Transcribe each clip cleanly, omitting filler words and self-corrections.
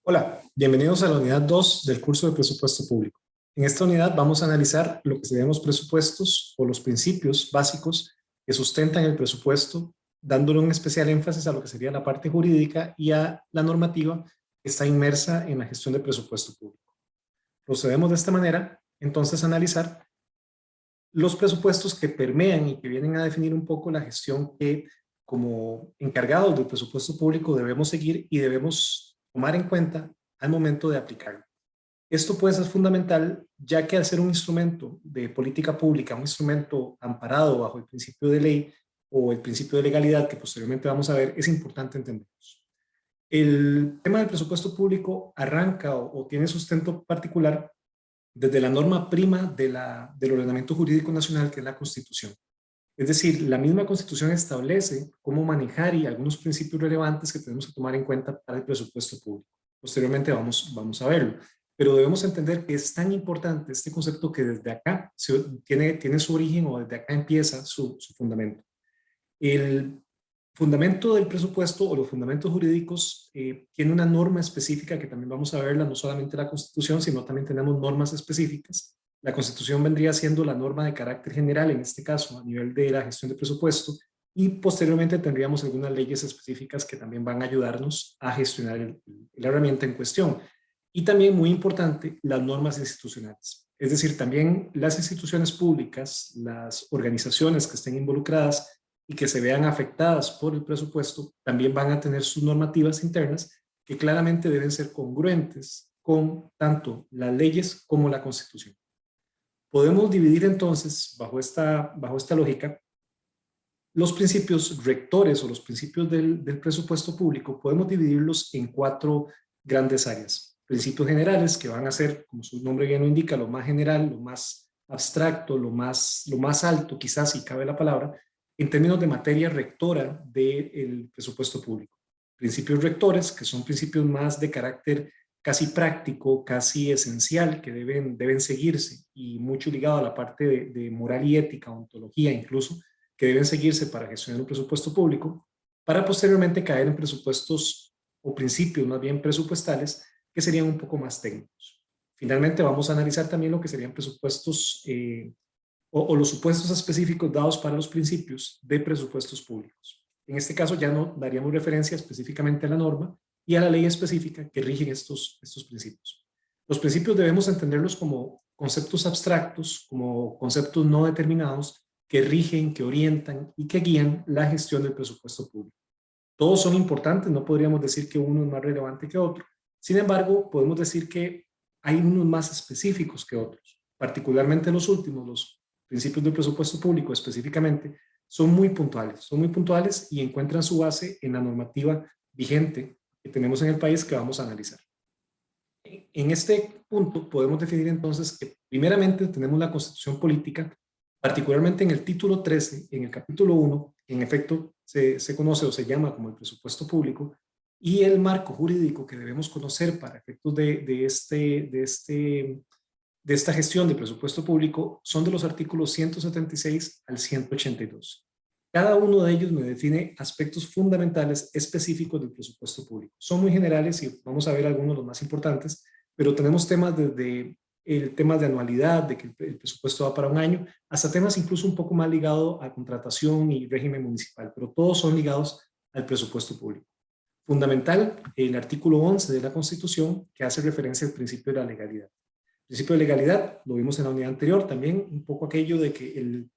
Hola, bienvenidos a la unidad 2 del curso de presupuesto público. En esta unidad vamos a analizar lo que serían los presupuestos o los principios básicos que sustentan el presupuesto, dándole un especial énfasis a lo que sería la parte jurídica y a la normativa que está inmersa en la gestión de presupuesto público. Procedemos de esta manera, entonces, a analizar los presupuestos que permean y que vienen a definir un poco la gestión que, como encargados del presupuesto público, debemos seguir y debemos tomar en cuenta al momento de aplicarlo. Esto puede ser fundamental, ya que al ser un instrumento de política pública, un instrumento amparado bajo el principio de ley o el principio de legalidad, que posteriormente vamos a ver, es importante entenderlos. El tema del presupuesto público arranca o tiene sustento particular desde la norma prima del ordenamiento jurídico nacional, que es la Constitución. Es decir, la misma Constitución establece cómo manejar y algunos principios relevantes que tenemos que tomar en cuenta para el presupuesto público. Posteriormente vamos a verlo. Pero debemos entender que es tan importante este concepto que desde acá tiene su origen o desde acá empieza su fundamento. El fundamento del presupuesto o los fundamentos jurídicos tiene una norma específica que también vamos a verla, no solamente la Constitución, sino también tenemos normas específicas. La Constitución vendría siendo la norma de carácter general, en este caso, a nivel de la gestión de presupuesto, y posteriormente tendríamos algunas leyes específicas que también van a ayudarnos a gestionar la herramienta en cuestión. Y también, muy importante, las normas institucionales. Es decir, también las instituciones públicas, las organizaciones que estén involucradas y que se vean afectadas por el presupuesto, también van a tener sus normativas internas que claramente deben ser congruentes con tanto las leyes como la Constitución. Podemos dividir entonces, bajo esta lógica, los principios rectores o los principios del presupuesto público, podemos dividirlos en cuatro grandes áreas. Principios generales, que van a ser, como su nombre bien lo indica, lo más general, lo más abstracto, lo más alto, quizás si cabe la palabra, en términos de materia rectora del presupuesto público. Principios rectores, que son principios más de carácter casi práctico, casi esencial, que deben seguirse, y mucho ligado a la parte de moral y ética, ontología incluso, que deben seguirse para gestionar un presupuesto público, para posteriormente caer en presupuestos o principios más bien presupuestales que serían un poco más técnicos. Finalmente vamos a analizar también lo que serían presupuestos o los supuestos específicos dados para los principios de presupuestos públicos. En este caso ya no daríamos referencia específicamente a la norma y a la ley específica que rigen estos principios. Los principios debemos entenderlos como conceptos abstractos, como conceptos no determinados, que rigen, que orientan y que guían la gestión del presupuesto público. Todos son importantes, no podríamos decir que uno es más relevante que otro. Sin embargo, podemos decir que hay unos más específicos que otros. Particularmente los últimos, los principios del presupuesto público específicamente, son muy puntuales y encuentran su base en la normativa vigente que tenemos en el país que vamos a analizar. En este punto podemos definir entonces que primeramente tenemos la Constitución Política, particularmente en el título 13, en el capítulo 1, en efecto se conoce o se llama como el presupuesto público, y el marco jurídico que debemos conocer para efectos de esta gestión de presupuesto público son de los artículos 176 al 182. Cada uno de ellos me define aspectos fundamentales específicos del presupuesto público. Son muy generales y vamos a ver algunos de los más importantes, pero tenemos temas desde el tema de anualidad, de que el presupuesto va para un año, hasta temas incluso un poco más ligados a contratación y régimen municipal, pero todos son ligados al presupuesto público. Fundamental, el artículo 11 de la Constitución, que hace referencia al principio de la legalidad. El principio de legalidad, lo vimos en la unidad anterior, también un poco aquello de que el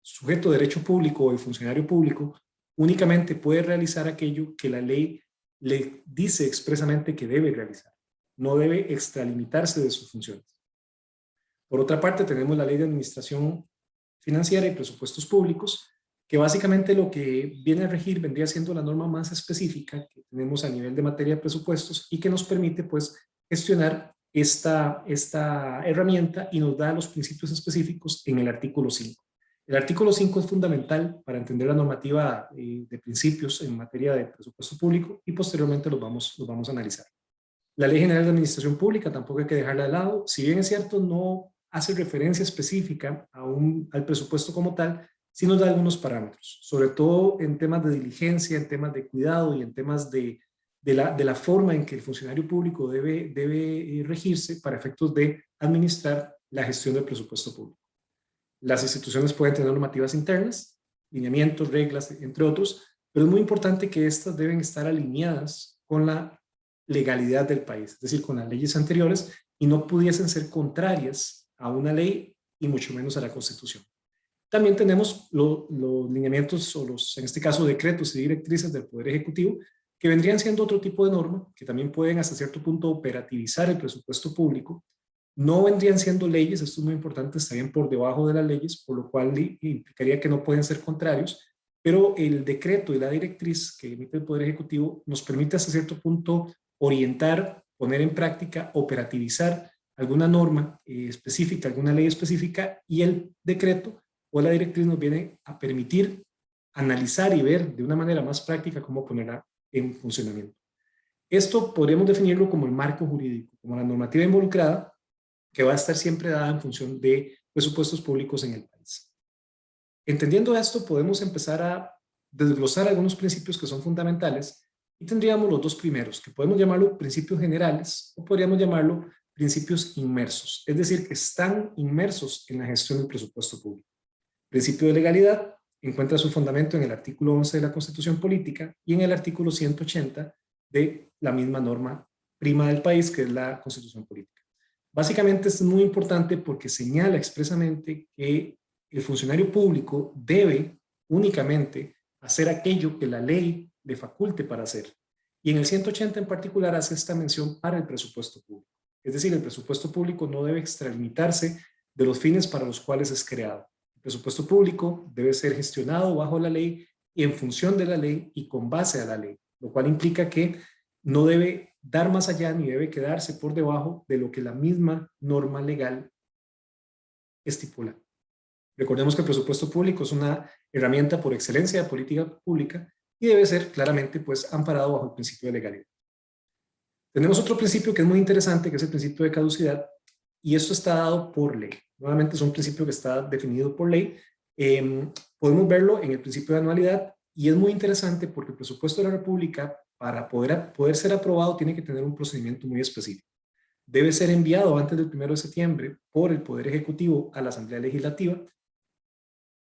sujeto de derecho público o el funcionario público únicamente puede realizar aquello que la ley le dice expresamente que debe realizar. No debe extralimitarse de sus funciones. Por otra parte, tenemos la Ley de Administración Financiera y Presupuestos Públicos, que básicamente lo que viene a regir vendría siendo la norma más específica que tenemos a nivel de materia de presupuestos y que nos permite pues gestionar esta herramienta y nos da los principios específicos en el artículo 5. El artículo 5 es fundamental para entender la normativa de principios en materia de presupuesto público y posteriormente los vamos a analizar. La Ley General de Administración Pública tampoco hay que dejarla de lado. Si bien es cierto, no hace referencia específica al presupuesto como tal, sí nos da algunos parámetros, sobre todo en temas de diligencia, en temas de cuidado y en temas de de la forma en que el funcionario público debe regirse para efectos de administrar la gestión del presupuesto público. Las instituciones pueden tener normativas internas, lineamientos, reglas, entre otros, pero es muy importante que estas deben estar alineadas con la legalidad del país, es decir, con las leyes anteriores, y no pudiesen ser contrarias a una ley y mucho menos a la Constitución. También tenemos los lineamientos o en este caso, decretos y directrices del Poder Ejecutivo, que vendrían siendo otro tipo de norma, que también pueden hasta cierto punto operativizar el presupuesto público. No vendrían siendo leyes, esto es muy importante, estarían por debajo de las leyes, por lo cual implicaría que no pueden ser contrarios, pero el decreto y la directriz que emite el Poder Ejecutivo nos permite hasta cierto punto orientar, poner en práctica, operativizar alguna norma específica, alguna ley específica, y el decreto o la directriz nos viene a permitir analizar y ver de una manera más práctica cómo ponerla en funcionamiento. Esto podríamos definirlo como el marco jurídico, como la normativa involucrada, que va a estar siempre dada en función de presupuestos públicos en el país. Entendiendo esto, podemos empezar a desglosar algunos principios que son fundamentales y tendríamos los dos primeros, que podemos llamarlo principios generales o podríamos llamarlo principios inmersos, es decir, que están inmersos en la gestión del presupuesto público. Principio de legalidad encuentra su fundamento en el artículo 11 de la Constitución Política y en el artículo 180 de la misma norma prima del país, que es la Constitución Política. Básicamente esto es muy importante porque señala expresamente que el funcionario público debe únicamente hacer aquello que la ley le faculte para hacer. Y en el 180 en particular hace esta mención para el presupuesto público. Es decir, el presupuesto público no debe extralimitarse de los fines para los cuales es creado. El presupuesto público debe ser gestionado bajo la ley y en función de la ley y con base a la ley, lo cual implica que no debe dar más allá ni debe quedarse por debajo de lo que la misma norma legal estipula. Recordemos que el presupuesto público es una herramienta por excelencia de política pública y debe ser claramente pues amparado bajo el principio de legalidad. Tenemos otro principio que es muy interesante, que es el principio de caducidad, y esto está dado por ley. Nuevamente es un principio que está definido por ley. Podemos verlo en el principio de anualidad y es muy interesante porque el presupuesto de la República, para poder ser aprobado, tiene que tener un procedimiento muy específico. Debe ser enviado antes del 1 de septiembre por el Poder Ejecutivo a la Asamblea Legislativa.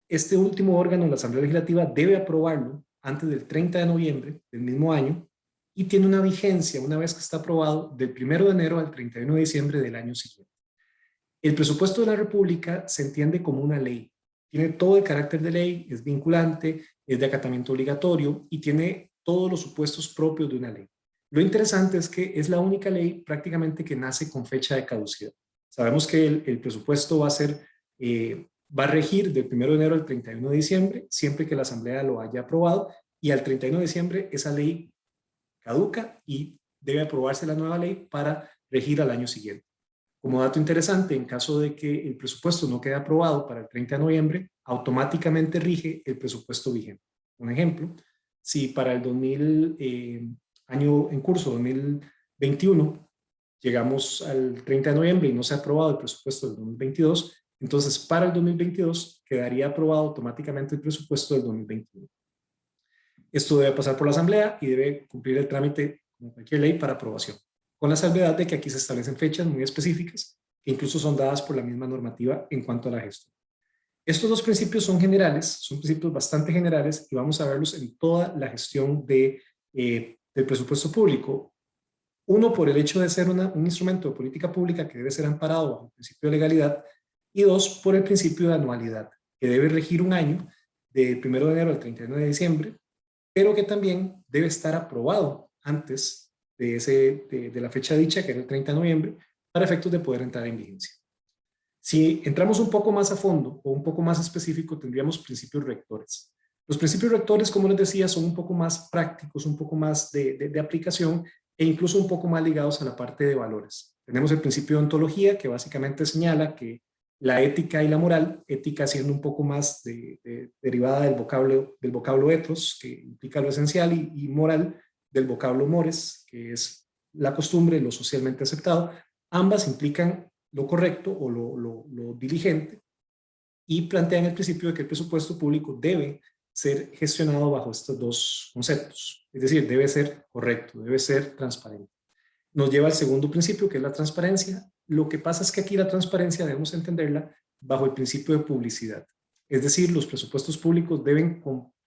Este último órgano, la Asamblea Legislativa, debe aprobarlo antes del 30 de noviembre del mismo año y tiene una vigencia, una vez que está aprobado, del 1 de enero al 31 de diciembre del año siguiente. El presupuesto de la República se entiende como una ley. Tiene todo el carácter de ley, es vinculante, es de acatamiento obligatorio y tiene todos los supuestos propios de una ley. Lo interesante es que es la única ley prácticamente que nace con fecha de caducidad. Sabemos que el presupuesto va a regir del 1 de enero al 31 de diciembre, siempre que la Asamblea lo haya aprobado, y al 31 de diciembre esa ley caduca y debe aprobarse la nueva ley para regir al año siguiente. Como dato interesante, en caso de que el presupuesto no quede aprobado para el 30 de noviembre, automáticamente rige el presupuesto vigente. Un ejemplo, si para el año en curso, 2021, llegamos al 30 de noviembre y no se ha aprobado el presupuesto del 2022, entonces para el 2022 quedaría aprobado automáticamente el presupuesto del 2021. Esto debe pasar por la Asamblea y debe cumplir el trámite como cualquier ley para aprobación, con la salvedad de que aquí se establecen fechas muy específicas que incluso son dadas por la misma normativa en cuanto a la gestión. Estos dos principios son generales, son principios bastante generales y vamos a verlos en toda la gestión del presupuesto público. Uno, por el hecho de ser un instrumento de política pública que debe ser amparado bajo el principio de legalidad, y dos, por el principio de anualidad, que debe regir un año del 1 de enero al 31 de diciembre, pero que también debe estar aprobado antes de la fecha dicha, que era el 30 de noviembre, para efectos de poder entrar en vigencia. Si entramos un poco más a fondo o un poco más específico, tendríamos principios rectores. Los principios rectores, como les decía, son un poco más prácticos, un poco más de aplicación e incluso un poco más ligados a la parte de valores. Tenemos el principio de ontología, que básicamente señala que la ética y la moral, ética siendo un poco más derivada del vocablo ethos, que implica lo esencial, y moral del vocablo mores, que es la costumbre, lo socialmente aceptado. Ambas implican lo correcto o lo diligente y plantean el principio de que el presupuesto público debe ser gestionado bajo estos dos conceptos. Es decir, debe ser correcto, debe ser transparente. Nos lleva al segundo principio, que es la transparencia. Lo que pasa es que aquí la transparencia debemos entenderla bajo el principio de publicidad. Es decir, los presupuestos públicos deben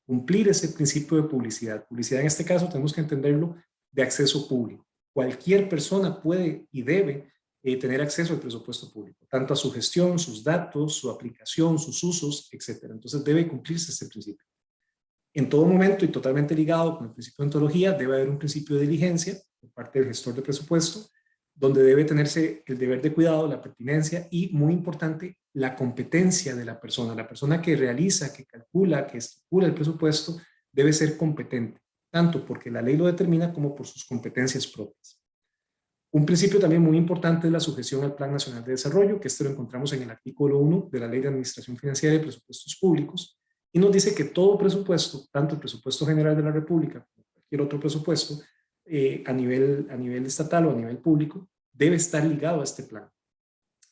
cumplir ese principio de publicidad. Publicidad en este caso tenemos que entenderlo de acceso público. Cualquier persona puede y debe tener acceso al presupuesto público, tanto a su gestión, sus datos, su aplicación, sus usos, etc. Entonces debe cumplirse este principio. En todo momento y totalmente ligado con el principio de ontología, debe haber un principio de diligencia por parte del gestor de presupuesto, donde debe tenerse el deber de cuidado, la pertinencia y, muy importante, la competencia de la persona que realiza, que calcula, que estructura el presupuesto, debe ser competente, tanto porque la ley lo determina como por sus competencias propias. Un principio también muy importante es la sujeción al Plan Nacional de Desarrollo, que esto lo encontramos en el artículo 1 de la Ley de Administración Financiera y Presupuestos Públicos, y nos dice que todo presupuesto, tanto el presupuesto general de la República como cualquier otro presupuesto, a nivel estatal o a nivel público, debe estar ligado a este plan.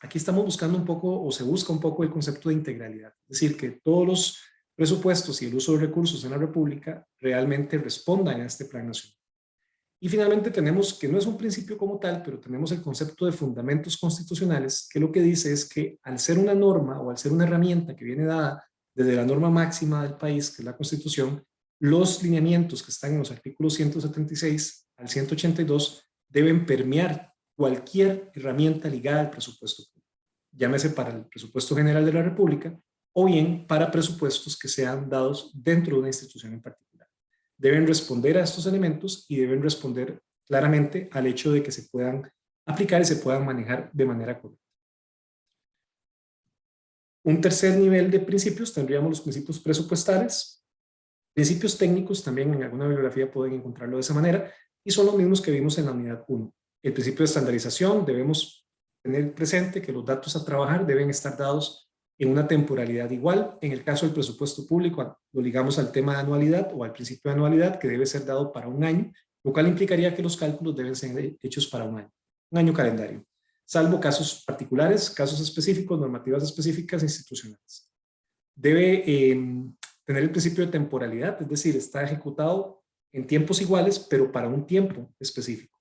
Aquí estamos buscando un poco, o se busca un poco, el concepto de integralidad, es decir, que todos los presupuestos y el uso de recursos en la República realmente respondan a este plan nacional. Y finalmente tenemos, que no es un principio como tal, pero tenemos el concepto de fundamentos constitucionales, que lo que dice es que al ser una norma o al ser una herramienta que viene dada desde la norma máxima del país, que es la Constitución, los lineamientos que están en los artículos 176 al 182 deben permear cualquier herramienta ligada al presupuesto público, llámese para el presupuesto general de la República o bien para presupuestos que sean dados dentro de una institución en particular. Deben responder a estos elementos y deben responder claramente al hecho de que se puedan aplicar y se puedan manejar de manera correcta. Un tercer nivel de principios tendríamos los principios presupuestales. Principios técnicos también en alguna bibliografía pueden encontrarlo de esa manera y son los mismos que vimos en la unidad 1. El principio de estandarización, debemos tener presente que los datos a trabajar deben estar dados en una temporalidad igual. En el caso del presupuesto público, lo ligamos al tema de anualidad o al principio de anualidad, que debe ser dado para un año, lo cual implicaría que los cálculos deben ser hechos para un año calendario, salvo casos particulares, casos específicos, normativas específicas institucionales. Debe tener el principio de temporalidad, es decir, está ejecutado en tiempos iguales, pero para un tiempo específico.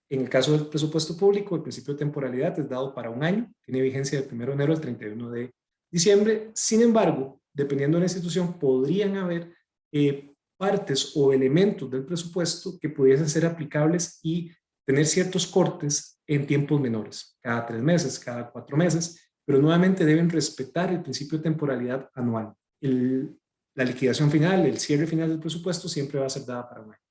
En el caso del presupuesto público, el principio de temporalidad es dado para un año, tiene vigencia del 1 de enero al 31 de diciembre. Sin embargo, dependiendo de la institución, podrían haber partes o elementos del presupuesto que pudiesen ser aplicables y tener ciertos cortes en tiempos menores, cada 3 meses, cada 4 meses, pero nuevamente deben respetar el principio de temporalidad anual. La liquidación final, el cierre final del presupuesto siempre va a ser dada para un año.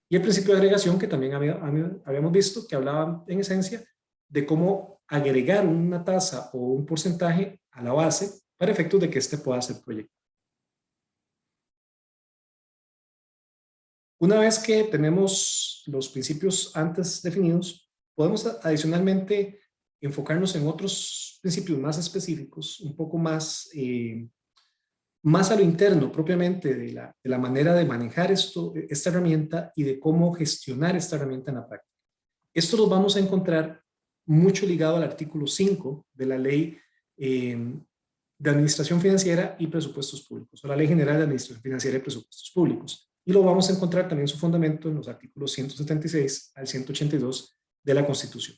Y el principio de agregación, que también habíamos visto, que hablaba en esencia de cómo agregar una tasa o un porcentaje a la base para efectos de que éste pueda ser proyectado. Una vez que tenemos los principios antes definidos, podemos adicionalmente enfocarnos en otros principios más específicos, un poco más, más a lo interno propiamente de la manera de manejar esta herramienta y de cómo gestionar esta herramienta en la práctica. Esto lo vamos a encontrar mucho ligado al artículo 5 de la Ley de Administración Financiera y Presupuestos Públicos, o la Ley General de Administración Financiera y Presupuestos Públicos. Y lo vamos a encontrar también su fundamento en los artículos 176 al 182 de la Constitución.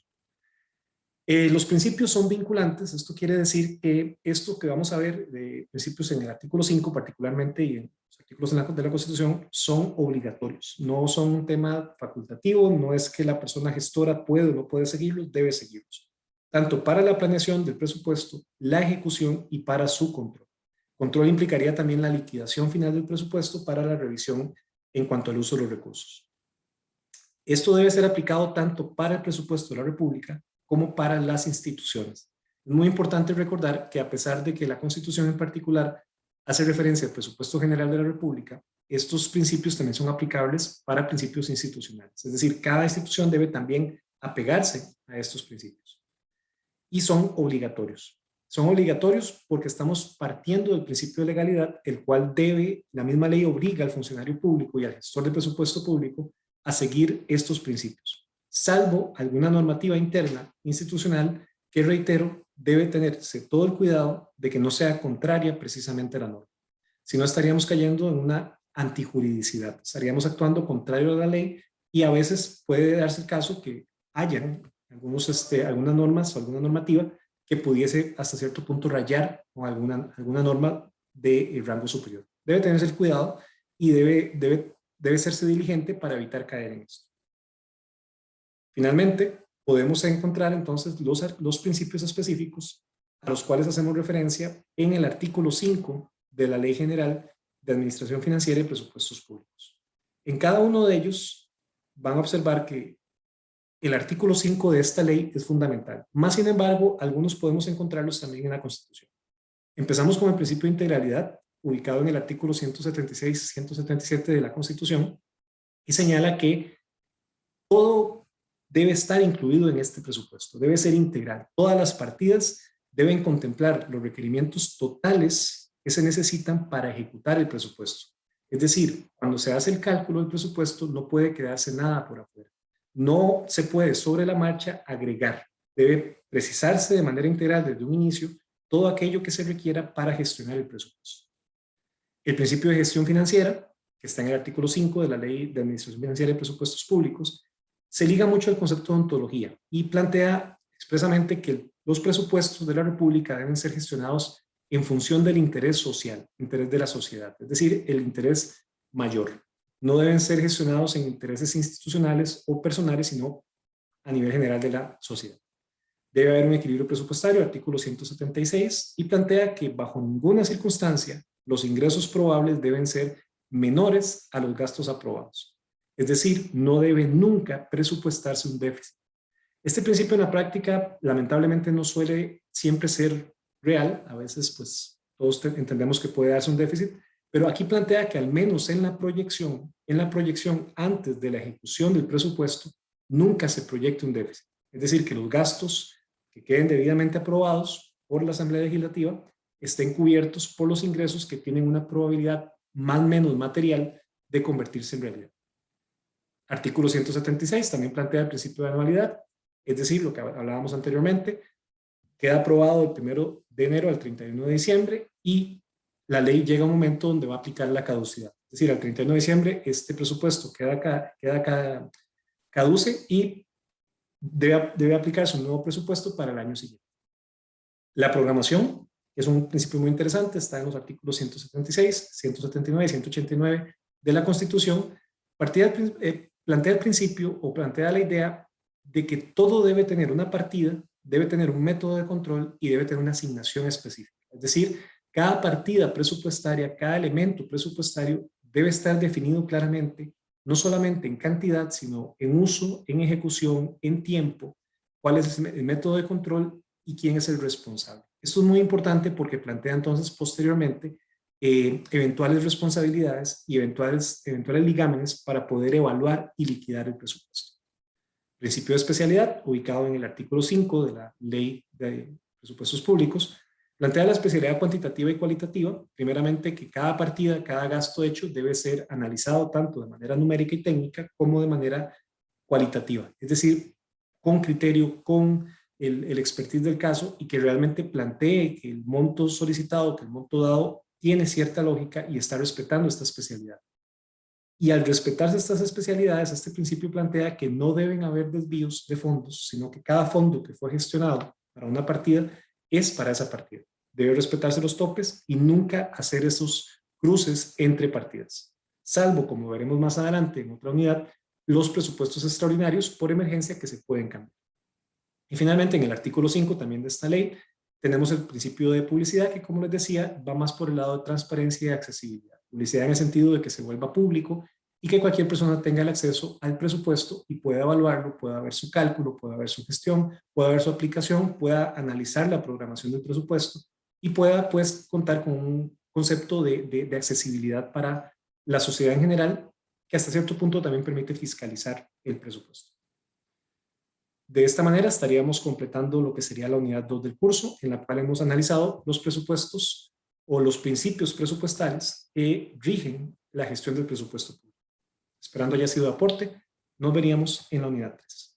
Los principios son vinculantes. Esto quiere decir que esto que vamos a ver de principios en el artículo 5 particularmente y en los artículos de la Constitución son obligatorios, no son un tema facultativo, no es que la persona gestora puede o no puede seguirlos, debe seguirlos, tanto para la planeación del presupuesto, la ejecución y para su control. Control implicaría también la liquidación final del presupuesto para la revisión en cuanto al uso de los recursos. Esto debe ser aplicado tanto para el presupuesto de la República como para las instituciones. Es muy importante recordar que a pesar de que la Constitución en particular hace referencia al presupuesto general de la República, estos principios también son aplicables para principios institucionales. Es decir, cada institución debe también apegarse a estos principios. Y son obligatorios. Son obligatorios porque estamos partiendo del principio de legalidad, el cual la misma ley obliga al funcionario público y al gestor de presupuesto público a seguir estos principios, salvo alguna normativa interna institucional que, reitero, debe tenerse todo el cuidado de que no sea contraria precisamente a la norma. si no estaríamos cayendo en una antijuridicidad, estaríamos actuando contrario a la ley y a veces puede darse el caso que hayan algunas normas o alguna normativa que pudiese hasta cierto punto rayar con alguna norma de rango superior. Debe tenerse el cuidado y debe serse diligente para evitar caer en esto. Finalmente, podemos encontrar entonces los principios específicos a los cuales hacemos referencia en el artículo 5 de la Ley General de Administración Financiera y Presupuestos Públicos. En cada uno de ellos van a observar que el artículo 5 de esta ley es fundamental. Más sin embargo, algunos podemos encontrarlos también en la Constitución. Empezamos con el principio de integralidad, ubicado en el artículo 176-177 de la Constitución, y señala que todo debe estar incluido en este presupuesto, debe ser integral. Todas las partidas deben contemplar los requerimientos totales que se necesitan para ejecutar el presupuesto. Es decir, cuando se hace el cálculo del presupuesto, no puede quedarse nada por afuera. No se puede sobre la marcha agregar. Debe precisarse de manera integral desde un inicio todo aquello que se requiera para gestionar el presupuesto. El principio de gestión financiera, que está en el artículo 5 de la Ley de Administración Financiera y Presupuestos Públicos, se liga mucho al concepto de ontología y plantea expresamente que los presupuestos de la República deben ser gestionados en función del interés social, interés de la sociedad, es decir, el interés mayor. No deben ser gestionados en intereses institucionales o personales, sino a nivel general de la sociedad. Debe haber un equilibrio presupuestario, artículo 176, y plantea que bajo ninguna circunstancia los ingresos probables deben ser menores a los gastos aprobados. Es decir, no debe nunca presupuestarse un déficit. Este principio en la práctica lamentablemente no suele siempre ser real. A veces pues todos entendemos que puede darse un déficit, pero aquí plantea que al menos en la proyección antes de la ejecución del presupuesto, nunca se proyecte un déficit. Es decir, que los gastos que queden debidamente aprobados por la Asamblea Legislativa estén cubiertos por los ingresos que tienen una probabilidad más o menos material de convertirse en realidad. Artículo 176 también plantea el principio de anualidad, es decir, lo que hablábamos anteriormente, queda aprobado el 1 de enero al 31 de diciembre y la ley llega a un momento donde va a aplicar la caducidad. Es decir, al 31 de diciembre este presupuesto caduce y debe aplicarse un nuevo presupuesto para el año siguiente. La programación, que es un principio muy interesante, está en los artículos 176, 179 y 189 de la Constitución. Plantea el principio o plantea la idea de que todo debe tener una partida, debe tener un método de control y debe tener una asignación específica. Es decir, cada partida presupuestaria, cada elemento presupuestario debe estar definido claramente, no solamente en cantidad, sino en uso, en ejecución, en tiempo, cuál es el método de control y quién es el responsable. Esto es muy importante porque plantea entonces posteriormente eventuales responsabilidades y eventuales ligámenes para poder evaluar y liquidar el presupuesto. Principio de especialidad, ubicado en el artículo 5 de la Ley de Presupuestos Públicos, plantea la especialidad cuantitativa y cualitativa. Primeramente, que cada partida, cada gasto hecho debe ser analizado tanto de manera numérica y técnica como de manera cualitativa, es decir, con criterio, con el expertise del caso y que realmente plantee que el monto solicitado, que el monto dado tiene cierta lógica y está respetando esta especialidad. Y al respetarse estas especialidades, este principio plantea que no deben haber desvíos de fondos, sino que cada fondo que fue gestionado para una partida es para esa partida. Debe respetarse los topes y nunca hacer esos cruces entre partidas. Salvo, como veremos más adelante en otra unidad, los presupuestos extraordinarios por emergencia que se pueden cambiar. Y finalmente, en el artículo 5 también de esta ley, tenemos el principio de publicidad que, como les decía, va más por el lado de transparencia y accesibilidad. Publicidad en el sentido de que se vuelva público y que cualquier persona tenga el acceso al presupuesto y pueda evaluarlo, pueda ver su cálculo, pueda ver su gestión, pueda ver su aplicación, pueda analizar la programación del presupuesto y pueda pues contar con un concepto de accesibilidad para la sociedad en general, que hasta cierto punto también permite fiscalizar el presupuesto. De esta manera estaríamos completando lo que sería la unidad 2 del curso, en la cual hemos analizado los presupuestos o los principios presupuestales que rigen la gestión del presupuesto público. Esperando haya sido de aporte, nos veríamos en la unidad 3.